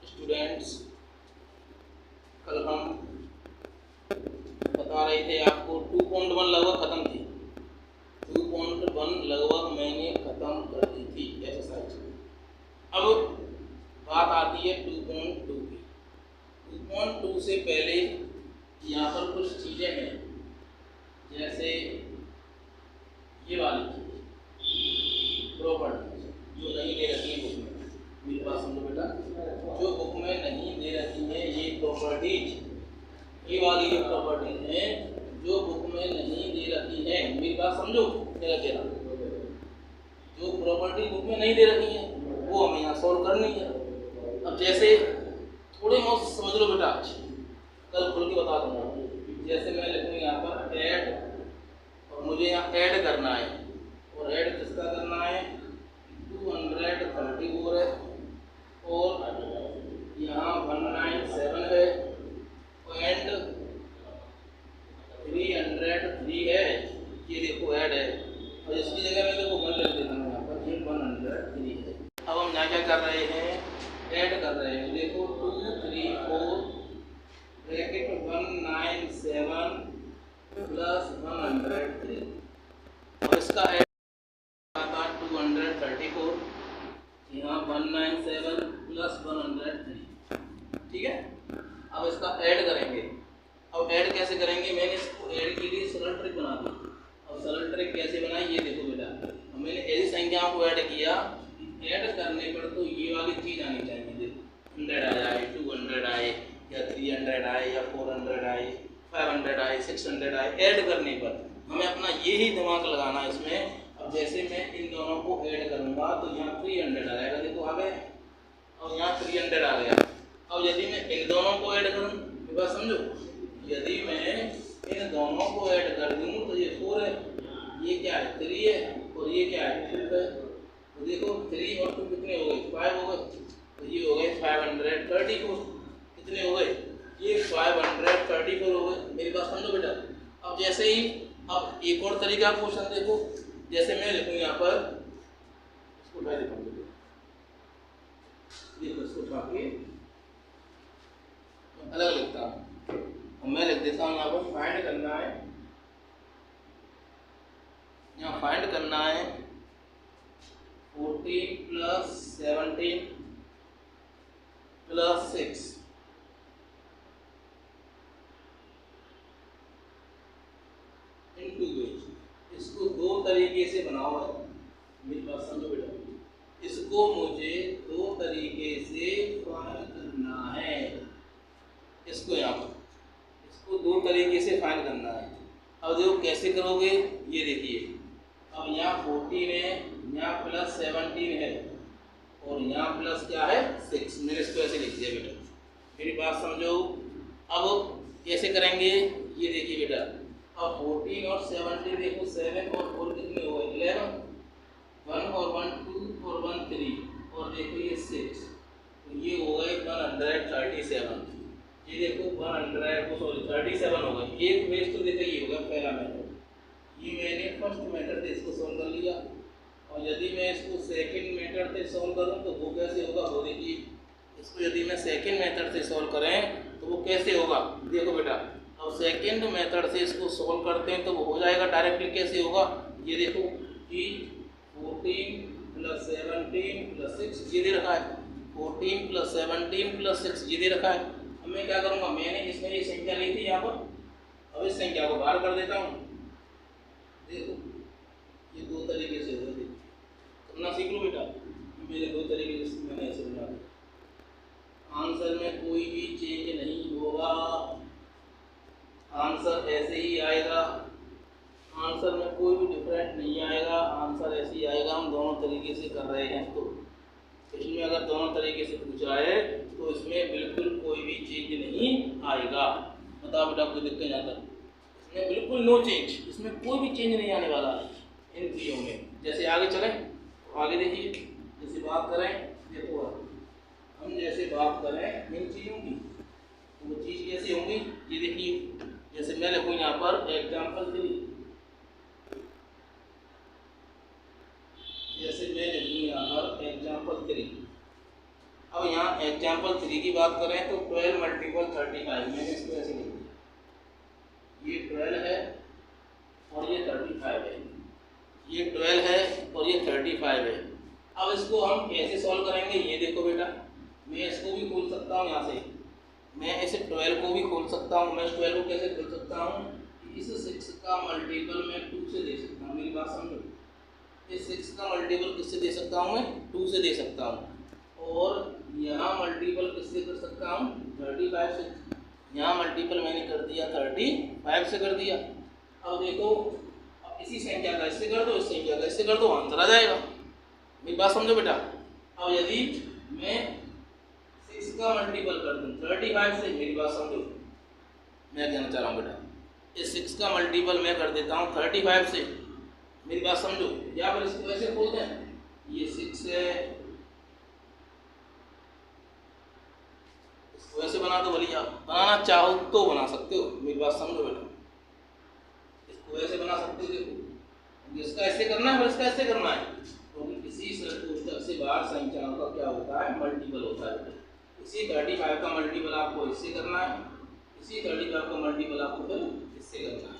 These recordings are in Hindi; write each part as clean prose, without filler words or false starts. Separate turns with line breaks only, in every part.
स्टूडेंट्स, कल हम बता रहे थे आपको 2.1 लगभग ख़त्म थी। 2.1 लगभग मैंने ख़त्म कर दी थी एक्सरसाइज। अब बात आती है 2.2 की। 2.2 से पहले यहाँ पर कुछ चीज़ें हैं, जैसे ये वाली चीज़ प्रॉपर्टी जो नहीं दे रखी है बुक में। मेरी बात समझो बेटा, जो बुक में नहीं दे रखी है ये प्रॉपर्टीज, ये वाली जो प्रॉपर्टीज हैं जो बुक में नहीं दे रखी है, मेरी बात समझो क्या कह रहा हूँ। जो प्रॉपर्टी बुक में नहीं दे रखी है वो हमें यहाँ सॉल्व करनी है। अब जैसे थोड़े बहुत समझ लो बेटा, कल खुल के बता दूंगा। जैसे मैं लिखूँ यहाँ पर ऐड, और मुझे यहाँ ऐड करना है, और ऐड किसका करना है 234 है, और यहाँ 197 है, एंड 303 है। ये देखो ऐड है, और इसकी जगह मैं देखो 1 लिख देता हूँ यहाँ पर, ये 103 है। अब हम यहाँ क्या कर रहे हैं, ऐड कर रहे हैं। देखो 234 ब्रैकेट 197 प्लस 103, और इसका ऐड आता 234, यहाँ 197 प्लस 103, ठीक है। अब इसका ऐड करेंगे। अब ऐड कैसे करेंगे, मैंने इसको ऐड के लिए सरल ट्रिक बना दी। अब सरल ट्रिक कैसे बनाई ये देखो बेटा, मैंने ऐसी संख्याओं को ऐड किया, ऐड करने पर तो ये वाली चीज़ आनी चाहिए। देखो 100 आ जाए, 200 आए, या 300 आए, या 400 आए, 500 आए, 600 आए। ऐड करने पर हमें अपना यही दिमाग लगाना है इसमें। अब जैसे मैं इन दोनों को ऐड करूँगा तो यहाँ 300 आ जाएगा, देखो आ गए, और यहाँ 300 आ गया। अब यदि मैं इन दोनों को ऐड करूँ, ये बात समझो, यदि मैं इन दोनों को ऐड कर दूँ तो ये 4 है, ये क्या है 3 है, और ये क्या है 2 है। तो देखो 3 और 2 कितने हो गए 5 हो गए, तो ये हो गए 534। कितने हो गए ये 534 हो गए। मेरी बात समझो बेटा। अब जैसे ही अब एक और तरीका क्वेश्चन देखो, जैसे मैं लिखूँ यहाँ पर, इसको उठा देता हूँ, देखो इसको उठा के अलग लिखता हूँ। मैं लिख देता हूँ यहाँ पर फाइंड करना है, यहाँ फाइंड करना है 14 प्लस 17 प्लस 6 इनटू वेज। इसको दो तरीके से बनाओ है, मेरी बात समझो बेटा। इसको मुझे दो तरीके से फाइंड करना है, इसको यहाँ पर इसको दो तरीके से फाइंड करना है। अब देखो कैसे करोगे, ये देखिए। अब यहाँ 14 है, यहाँ प्लस 17 है, और यहाँ प्लस क्या है 6। मैंने इसको ऐसे लिख दिया बेटा, मेरी बात समझो। अब कैसे करेंगे ये देखिए बेटा। अब 14 और 17 देखो, 7 और 4 कितने हो गए 11, 1 और 1 2 और 1 3, और देखो ये 6, तो ये हो गए 137। ये देखो 137 हो गए। एक वेज तो देखो ये होगा पहला मेथड, ये मैंने फर्स्ट मेथड से इसको सॉल्व कर लिया। और यदि मैं इसको सेकंड मेथड से सॉल्व करूं तो वो कैसे होगा, वो देखिए। इसको यदि मैं सेकंड मेथड से सॉल्व करें तो वो कैसे होगा, देखो बेटा। अब सेकंड मेथड से इसको सॉल्व करते हैं तो वो हो जाएगा डायरेक्टली। कैसे होगा ये देखो कि 14 प्लस 17 प्लस 6 ये दे रखा है, 14 प्लस 17 प्लस 6 ये दे रखा है। अब मैं क्या करूँगा, मैंने इसमें ये संख्या ली थी यहाँ पर, अब इस संख्या को बाहर कर देता हूँ। देखो ये दो तरीके से हो गए, करना सीख लो बेटा। मेरे दो तरीके से मैंने ऐसे बना दिया। आंसर में कोई भी चेंज नहीं होगा, आंसर ऐसे ही आएगा, आंसर में कोई भी डिफरेंट नहीं आएगा, आंसर ऐसे ही आएगा। हम दोनों तरीके से कर रहे हैं, तो इसमें अगर दोनों तरीके से पूछा है तो इसमें बिल्कुल कोई भी चेंज नहीं आएगा। बताओ बेटा कोई दिक्कत नहीं आता, इसमें बिल्कुल नो चेंज, इसमें कोई भी चेंज नहीं आने वाला है इन चीज़ों में। जैसे आगे चलें, आगे देखिए, जैसे बात करें, देखो हम जैसे बात करें इन चीज़ों की तो वो चीज़ कैसे होंगी ये देखिए। जैसे मैं लिखूँ यहाँ पर एग्जाम्पल 3, जैसे मैं लिखूँ यहाँ पर एग्जाम्पल 3। अब अब यहाँ एग्जाम्पल 3 की बात करें तो 12 मल्टीपल 35, मैंने इसको ऐसे लिख दिया, ये 12 है और ये 35 है, ये 12 है और ये 35 है। अब इसको हम कैसे सॉल्व करेंगे, ये देखो बेटा, मैं इसको भी खोल सकता हूँ, यहाँ से मैं इसे 12 को भी खोल सकता हूँ। मैं 12 को कैसे खोल सकता हूँ, इस 6 का मल्टीपल मैं 2 से दे सकता हूँ, मेरी बात समझो, इस 6 का मल्टीपल किससे दे सकता हूँ, मैं 2 से दे सकता हूँ। और यहाँ मल्टीपल किससे कर सकता हूँ, 35 से। यहाँ मल्टीपल मैंने कर दिया 35 से कर दिया। अब देखो, अब इसी संख्या का इससे कर दो, इस संख्या का इससे कर दो, आंसर आ जाएगा। मेरी बात समझो बेटा। अब यदि मैं 6 का मल्टीपल कर दूँ 35 से, मेरी बात समझो, मैं कहना चाह रहा हूँ बेटा, इस 6 का मल्टीपल मैं कर देता हूँ 35 से, मेरी बात समझो, या फिर इसको ऐसे खोल दें, ये 6 है, इसको ऐसे बना दो, भले आप बनाना चाहो तो बना सकते हो, मेरी बात समझो बेटा, इसको ऐसे बना सकते हो। देखो, इसका ऐसे करना है और इसका ऐसे करना है, क्योंकि किसी कोष्ठक से बाहर संख्याओं का क्या होता है, मल्टीपल होता है। इसी 35 का मल्टीपल आपको इससे करना है, इसी 35 का मल्टीपल आपको फिर इससे करना है।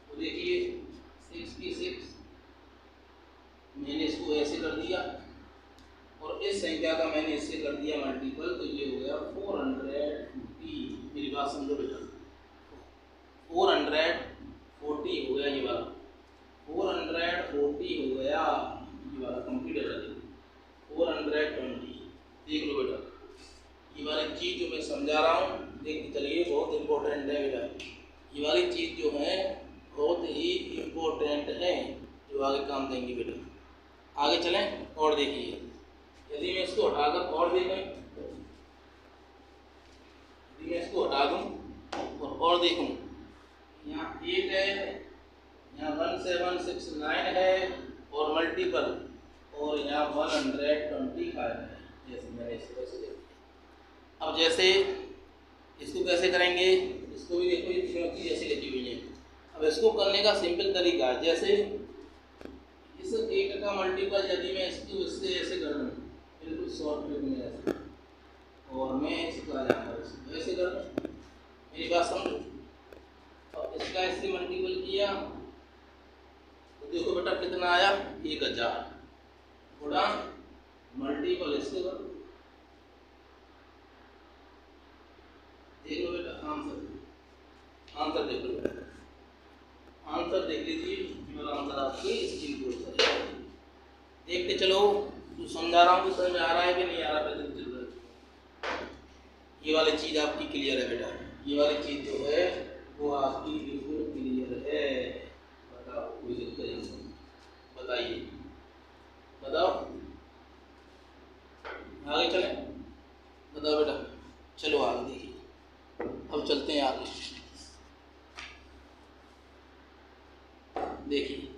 तो देखिए 6 की 6 मैंने इसको ऐसे कर दिया और इस संख्या का मैंने इससे कर दिया मल्टीपल, तो ये हो गया 440। मेरी बात समझो बेटा, 440 हो गया, ये वाला 440 हो गया, ये वाला कंप्लीट है। 420 देख लो बेटा, ये वाली चीज़ जो मैं समझा रहा हूँ, देख चलिए, बहुत इम्पोर्टेंट है बेटा, ये वाली चीज़ जो है बहुत ही इम्पोर्टेंट है, जो आगे काम देंगे बेटा। आगे चलें और देखिए, यदि मैं इसको हटाकर और देखें, यदि मैं इसको हटा दूँ और देखूँ, यहाँ 8 है, यहाँ 1769 है और मल्टीपल, और यहाँ 125 है, जैसे मैंने इसको ऐसे देख लिया। अब जैसे इसको कैसे करेंगे, इसको भी देखो, ये तीनों चीज़ ऐसी लिखी हुई है। अब इसको करने का सिंपल तरीका है, जैसे इस 8 का मल्टीपल यदि मैं इसको इससे ऐसे कर दूँ, बिल्कुल शॉर्ट ट्रिक में ऐसे, और मैं इसका यहाँ ऐसे कर दूँ, मेरी बात समझो, और इसका इससे मल्टीपल किया तो देखो बेटा कितना आया, 1000, थोड़ा मल्टीपल इससे कर, देख लो बेटा आंसर देख लो बेटा, आंसर देख लीजिए, जो आंसर आपके इस चीज को देखते चलो, जो समझा रहा हूँ समझ आ रहा है कि नहीं आ रहा, पता चल रहा है। ये वाली चीज़ आपकी क्लियर है बेटा, ये वाली चीज़ जो है वो आपकी बिल्कुल क्लियर है। बताओ, कोई दिक्कत नहीं, बताइए, बताओ, आगे चले, बताओ बेटा, चलो आगे देखिए, अब चलते हैं आगे, देखिए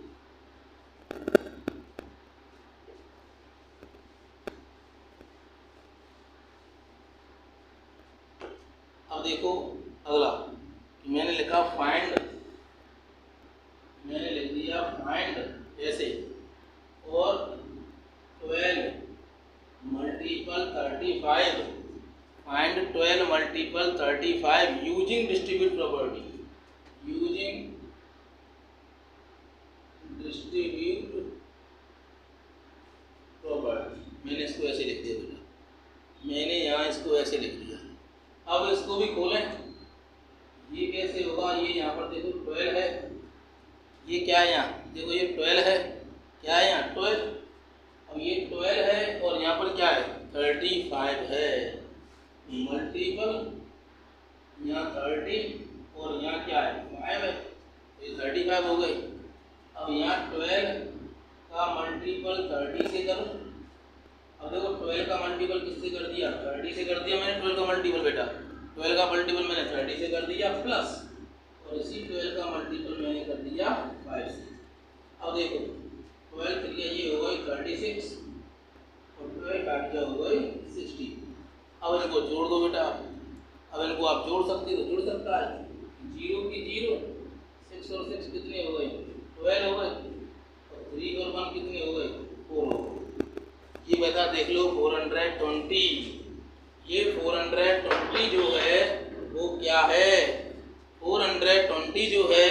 अब देखो अगला, मैंने लिखा फाइंड, मैंने लिख दिया फाइंड ऐसे, और 12 multiple 35, find 12 multiple 35 using distribute property, using distribute property, मैंने इसको ऐसे लिख दिया बेटा, मैंने यहाँ इसको ऐसे लिख दिया। अब इसको भी खोलें, ये कैसे होगा, ये यहाँ पर देखो 12 है, ये क्या है यहाँ देखो, ये 12 है, क्या है यहाँ 12, अब ये 12 है और यहाँ पर क्या है 35 है, मल्टीपल यहाँ 30 और यहाँ क्या है 5 है, ये 35 हो गई। अब यहाँ 12 का मल्टीपल 30 से करो, अब देखो 12 का मल्टीपल किससे कर दिया, 30 से कर दिया मैंने 12 का मल्टीपल बेटा, 12 का मल्टीपल मैंने 30 से कर दिया प्लस, और इसी 12 का मल्टीपल मैंने कर दिया 5 से। अब देखो 12 क्रिया ये हो गई 36 और 12 काट क्या हो गई 60। अब इनको जोड़ दो बेटा, अब इनको आप जोड़ सकते हो, जोड़ सकता है, 0 की 0, 6 और 6 कितने हो गए 12 हो गए, और 3 और 1 कितने हो गए 4 हो गए। ये बता देख लो 420, 420 जो है वो क्या है, 420 जो है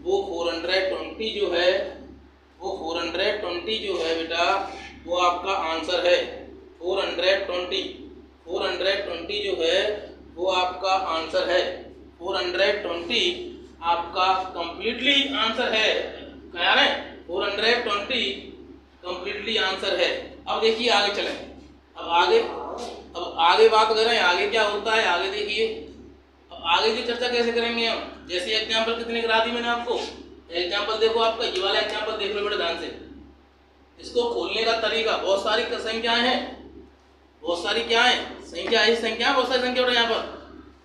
वो 420 जो है वो 420 जो है बेटा वो आपका आंसर है। 420 जो है वो आपका आंसर है। 420 आपका कंप्लीटली आंसर है। क्या है? 420 कंप्लीटली आंसर है। अब देखिए आगे चलें। अब आगे बात करें, आगे क्या होता है आगे देखिए। अब आगे की चर्चा कैसे करेंगे हम, जैसे एग्जाम्पल कितने करा दी मैंने आपको। एग्जाम्पल देखो, आपका ये वाला एग्जाम्पल देख लो बेटा ध्यान से। इसको खोलने का तरीका, बहुत सारी संख्याएं हैं, बहुत सारी क्या है संख्या, ऐसी संख्या बहुत सारी संख्या यहाँ पर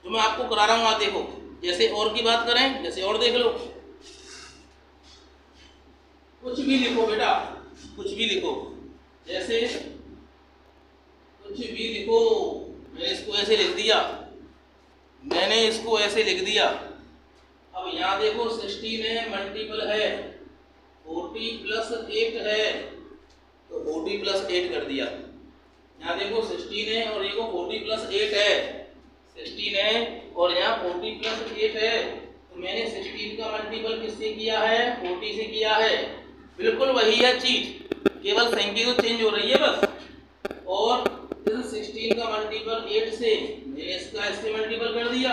जो मैं आपको करा रहा हूँ। आप देखो, जैसे और की बात करें, जैसे और देख लो, कुछ भी लिखो बेटा, कुछ भी लिखो, जैसे कुछ भी लिखो। मैंने इसको ऐसे लिख दिया, मैंने इसको ऐसे लिख दिया। अब यहाँ देखो 16 है, मल्टीपल है 40 प्लस 8 है, तो 40 प्लस 8 कर दिया। यहाँ देखो 16 है और देखो 40 प्लस 8 है, 16 है और यहाँ 40 प्लस 8 है, तो मैंने 16 का मल्टीपल किससे किया है, 40 से किया है। बिल्कुल वही है चीज, केवल संख्या तो चेंज हो रही है बस। और 16 का मल्टीपल 8 से मैंने इसका इससे मल्टीपल कर दिया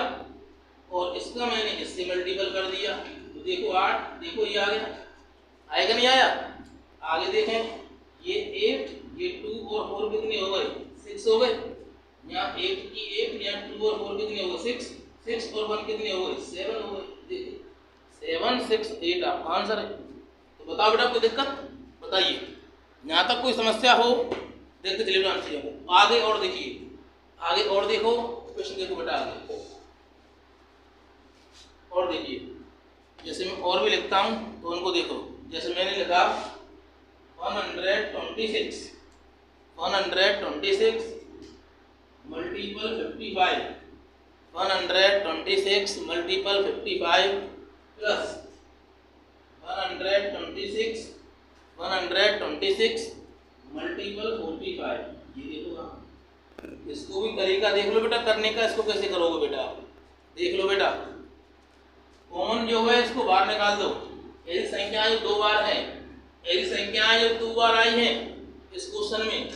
और इसका मैंने इससे मल्टीपल कर दिया, तो देखो 8, देखो ये आ गया, आएगा नहीं आया। आगे देखें, ये 8, ये 2 और 4 कितने हो गए, 6 हो गए। यहाँ 8 की 8, यहाँ 2 और 4 कितने हो गए, 6, 6 और 1 कितने हो गए, 7 हो गए। देखिए 7, 6, 8 आपका आंसर है। तो बताओ बेटा कोई दिक्कत, बताइए। यहाँ तक कोई समस्या हो देखते चलिए आंसर। आगे और देखिए, आगे और देखो, क्वेश्चन देखो बेटा आगे और देखिए। जैसे मैं और भी लिखता हूँ तो उनको देखो, जैसे मैंने लिखा 126 मल्टीपल 55, 126 मल्टीपल 55 प्लस 126 मल्टीपल 45। ये देखो आप, इसको भी तरीका देख लो बेटा करने का, इसको कैसे करोगे बेटा देख लो बेटा। कॉमन जो है इसको बाहर निकाल दो। ऐसी संख्याएं जो 2 बार हैं, ऐसी संख्याएं जो 2 बार आई हैं इस क्वेश्चन में,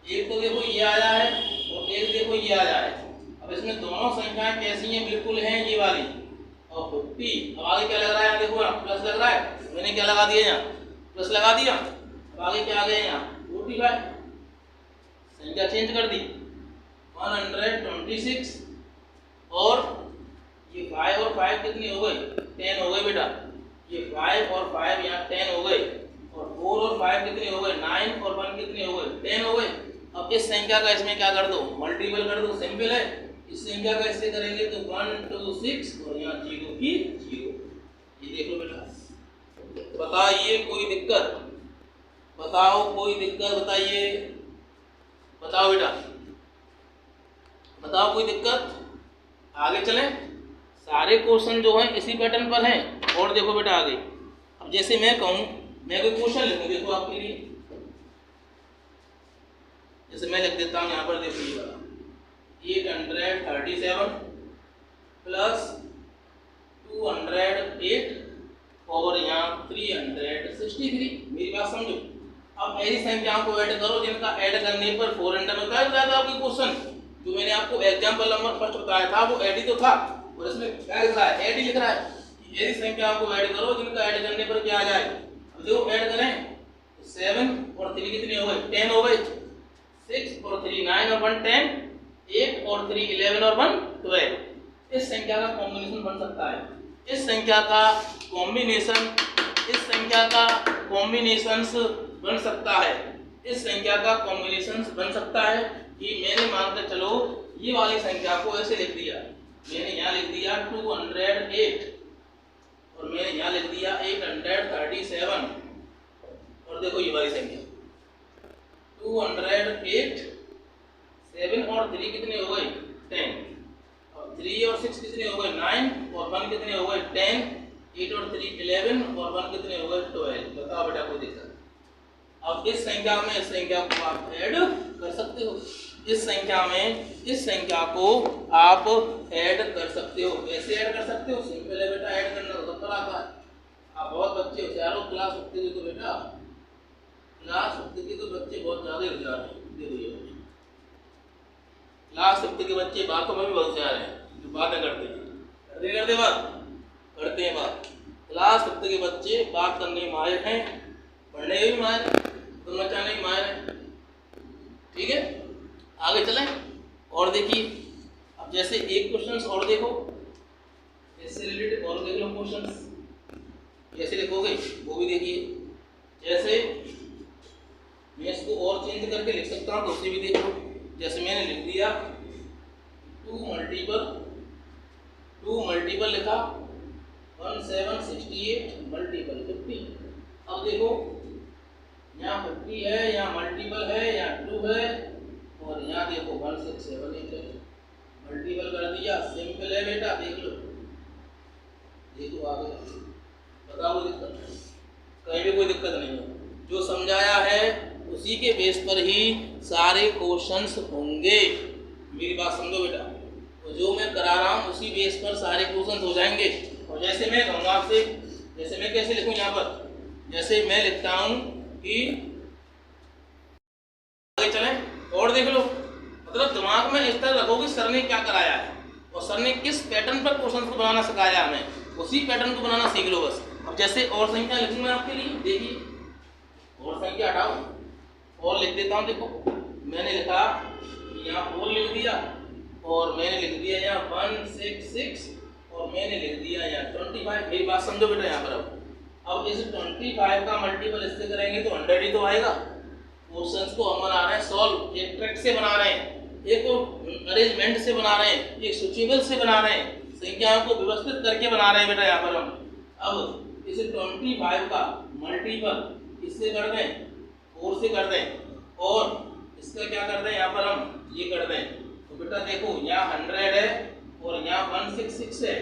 एक तो देखो ये आया है और एक देखो ये आया है। अब इसमें दोनों संख्याएं कैसी हैं, बिल्कुल हैं ये वाली और 50। अब आगे क्या लग रहा है, देखो प्लस लग रहा है, मैंने क्या लगा दिया यहाँ, प्लस लगा दिया। अब आगे क्या आ गया यहाँ 45, संख्या चेंज कर दी 126 और ये 5 और 5 कितनी हो गई, 10 हो गए बेटा। ये 5 और 5 यहाँ 10 हो गए और 4 और 5 कितने हो गए, 9 और 1 कितने हो गए, 10 हो गए। अब इस संख्या का इसमें क्या कर दो, मल्टीपल कर दो, सिंपल है। इस संख्या का इससे करेंगे तो 126 और यहाँ 0 की 0। ये देख लो बेटा, बताइए कोई दिक्कत, बताओ कोई दिक्कत, बताइए, बताओ बेटा, बताओ कोई दिक्कत। आगे चलें, सारे क्वेश्चन जो हैं इसी पैटर्न पर हैं। और देखो बेटा आगे, अब जैसे मैं कहूँ, मैं कोई क्वेश्चन लिखूँ देखो आपके लिए, जैसे मैं लिख देता हूँ यहाँ पर, देखो ये वाला 837 प्लस 208 और यहाँ 363। मेरी बात समझो। अब ऐसी संख्याओं को ऐड करो जिनका ऐड करने पर 400 होता है। बताया था आपकी क्वेश्चन जो मैंने आपको एग्जाम्पल नंबर फर्स्ट बताया था, वो ऐड ही तो था और इसमें क्या लिख रहा है, ऐड ही लिख रहा है। ऐसी संख्याओं को ऐड करो जिनका ऐड करने पर क्या आ जाए। अब देखो ऐड करें, 7 और 3 कितने हो गए, 10 हो गए। 6 और 3 9 और 1 10, 8 और 3 11 और 1 12। इस संख्या का कॉम्बिनेशन बन सकता है, इस संख्या का कॉम्बिनेशन, इस संख्या का कॉम्बिनेशंस बन सकता है, इस संख्या का कॉम्बिनेशंस बन सकता है। कि मैंने मानकर चलो ये वाली संख्या को ऐसे लिख दिया, मैंने यहाँ लिख दिया 208 और मैंने यहाँ लिख दिया 837 और देखो ये वाली संख्या 208, 7 और 3 कितने हो गए 10 और 3 और 6 कितने हो गए 9 और 1 कितने हो गए 10, 8 और 3 11 और 1 कितने हो गए 12। बताओ बेटा कोई दिक्कत। अब इस संख्या में इस संख्या को आप ऐड कर सकते हो, इस संख्या को आप ऐड कर सकते हो। कैसे ऐड कर सकते हो? सिंपल है बेटा, ऐड करना तो सबका आता है। आप बहुत बच्चे होशियार हो, क्लास उठते के तो बेटा क्लास उठते के तो बच्चे बहुत ज़्यादा होशियार हैं। देखो ये क्लास उठते के बच्चे बातों में भी बहुत होशियार हैं, जो बातें करते हैं करते हैं बात। क्लास उठते के बच्चे बात करने में माहिर हैं, पढ़ने में भी माहिर हैं, तो मचाने में माहिर हैं। ठीक है, आगे चलें और देखिए। अब जैसे एक क्वेश्चन और देखो, इससे रिलेटेड और देख लो क्वेश्चन कैसे लिखोगे वो भी देखिए। जैसे मैं इसको और चेंज करके लिख सकता हूँ, तो उसे भी देख लो। जैसे मैंने लिख दिया 2 मल्टीपल लिखा 1768 मल्टीपल 50। अब देखो यहाँ 50 है, यहाँ मल्टीपल है, यहाँ 2 है, और यहाँ देखो 1678 है। मल्टीपल कर दिया, सिंपल है बेटा, देख लो। देखो आगे बताओ, दिक्कत कहीं भी कोई दिक्कत नहीं है। जो समझाया है उसी के बेस पर ही सारे क्वेश्चंस होंगे। मेरी बात समझो बेटा, तो जो मैं करा रहा हूँ उसी बेस पर सारे क्वेश्चंस हो जाएंगे। और जैसे मैं कहूँगा आपसे, जैसे मैं कैसे लिखूँ यहाँ पर, जैसे मैं लिखता हूँ कि आगे चलें और देख लो। मतलब दिमाग में इस तरह रखो कि सर ने क्या कराया है और सर ने किस पैटर्न पर क्वेश्चन को बनाना सिखाया हमें, उसी पैटर्न को बनाना सीख लो बस। अब जैसे और संख्या लिखूंगा आपके लिए, देखिए और संख्या हटाओ और लिख देता हूँ। देखो मैंने लिखा यहाँ 4 लिख दिया, और मैंने लिख दिया यहाँ 166, और मैंने लिख दिया यहाँ 25। मेरी बात समझो बेटा यहाँ पर। अब इस 25 का मल्टीपल इससे करेंगे तो 100 ही तो आएगा। क्वेश्चंस को हम बना रहे हैं सॉल्व, एक ट्रिक से बना रहे हैं, एक अरेंजमेंट से बना रहे हैं, एक सूचीबद्ध से बना रहे हैं, संख्याओं को व्यवस्थित करके बना रहे हैं बेटा यहाँ पर हम। अब इसे 25 का मल्टीपल इससे कर दें, 4 से कर दें, और इसका क्या कर दें यहाँ पर हम ये कर दें। तो बेटा देखो यहाँ 100 है और यहाँ 166 है,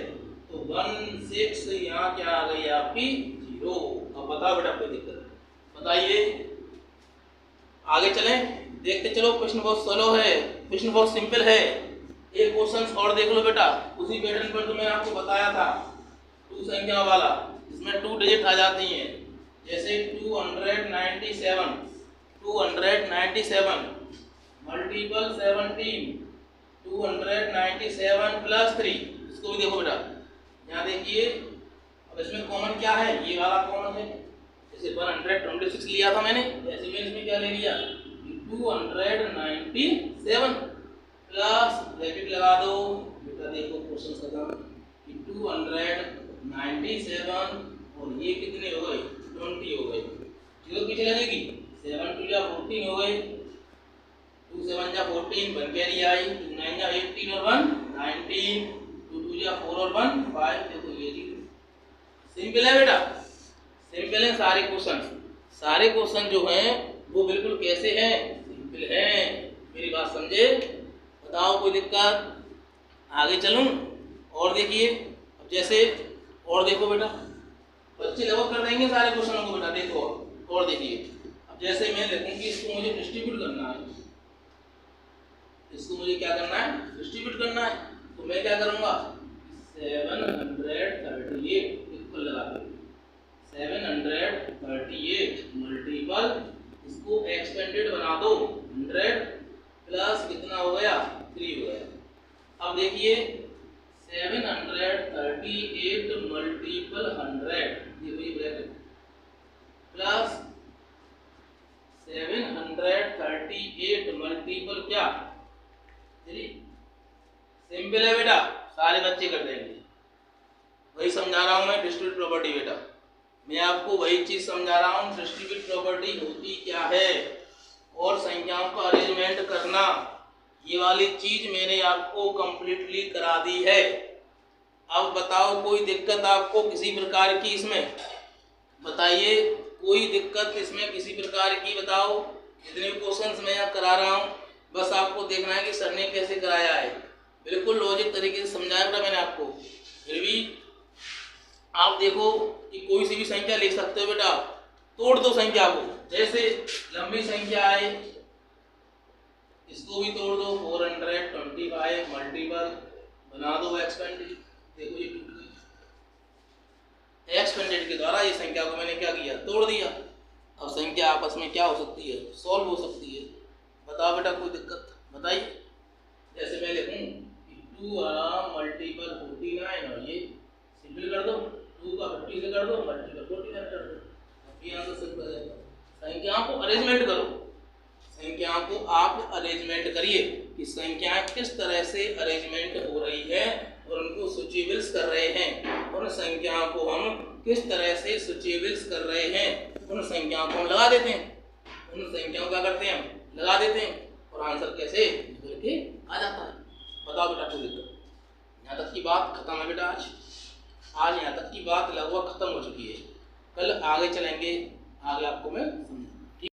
तो 16 यहाँ क्या आ गई आपकी 0। अब बताओ बेटा कोई दिक्कत बताइए। आगे चलें, देखते चलो। प्रश्न बहुत सोलो है, प्रश्न बहुत सिंपल है। एक क्वेश्चन और देख लो बेटा, उसी पैटर्न पर जो मैंने आपको बताया था 2 संख्या वाला, इसमें 2 डिजिट आ जाती हैं। जैसे 297 मल्टीपल 17, 297 प्लस 3। इसको भी देखो बेटा, यहाँ देखिए। अब इसमें कॉमन क्या है, ये वाला कॉमन है। जैसे 126 लिया था मैंने, ऐसे में इसमें क्या ले लिया 297 प्लस ब्रैकेट लगा दो बेटा। देखो क्वेश्चन खत्म। 297 और ये कितने हो गए 20 हो गए। जीरो पीछे लगेगी, 7 2 जा 14 हो गए, 2 7 जा 14, 1 कैरी आई, 2 9 जा 18 और 1 19, 2 2 जा 4 और 1 5। देखो ये जी सिंपल है बेटा, सिंपल है सारे क्वेश्चन जो हैं वो बिल्कुल कैसे हैं, सिंपल हैं। मेरी बात समझे? बताओ कोई दिक्कत? आगे चलूं और देखिए। अब जैसे और देखो बेटा, बच्चे लगभग कर देंगे सारे क्वेश्चनों को बेटा। देखो और देखिए। अब जैसे मैं लिखूं कि इसको मुझे डिस्ट्रीब्यूट करना है, इसको मुझे क्या करना है डिस्ट्रीब्यूट करना है, तो मैं क्या करूंगा 738 इक्वल लगा दूंगा 738 मल्टीपल, इसको एक्सपेंडेड बना दो 100 प्लस कितना हो गया 3 हो गया। अब देखिए 738 मल्टीपल 100, ये वही ब्रैकेट प्लस 738 मल्टीपल क्या 3। सिंपल है बेटा, सारे बच्चे कर देंगे। वही समझा रहा हूं मैं डिस्ट्रीब्यूटिव प्रॉपर्टी बेटा, मैं आपको वही चीज समझा रहा हूँ। डिस्ट्रीब्यूटिव प्रॉपर्टी होती क्या है और संख्याओं का अरेंजमेंट करना, ये वाली चीज मैंने आपको कंप्लीटली करा दी है। अब बताओ कोई दिक्कत आपको किसी प्रकार की इसमें? बताइए कोई दिक्कत इसमें किसी प्रकार की? बताओ। जितने भी क्वेश्चंस मैं यहाँ करा रहा हूँ बस आपको देखना है कि सर ने कैसे कराया है, बिल्कुल लॉजिक तरीके से समझाया था मैंने आपको। फिर भी आप देखो कि कोई सी भी संख्या लिख सकते हो बेटा, तोड़ दो संख्या को। जैसे लंबी संख्या है इसको भी तोड़ दो, 425 मल्टीपल बना दो एक्सपेंडेड। देखो ये टूट गई। एक्सपेंडेड के द्वारा ये संख्या को मैंने क्या किया, तोड़ दिया। अब संख्या आपस में क्या हो सकती है, सॉल्व हो सकती है। बताओ बेटा कोई दिक्कत बताइए। जैसे मैं लिखूँ 2 मल्टीपल 49 और ये सिंपल कर दो, 2 का 50 से कर दो, मल्टीपल 49 कर दो। अब ये आंसर सिंपल है। संख्याओं को अरेंजमेंट करो, संख्याओं को आप अरेंजमेंट करिए कि संख्याएं किस तरह से अरेंजमेंट हो रही है और उनको सूचीबद्ध कर रहे हैं। उन संख्याओं को हम किस तरह से सूचीबद्ध कर रहे हैं, उन संख्याओं को हम लगा देते हैं। उन संख्याओं का करते हैं हम लगा देते हैं और आंसर कैसे निकल के आ जाता है। बताओ बेटा कोई दिक्कत? यहाँ तक की बात खत्म है बेटा। आज यहाँ तक की बात लगभग खत्म हो चुकी है। कल आगे चलेंगे, आगे आपको मैं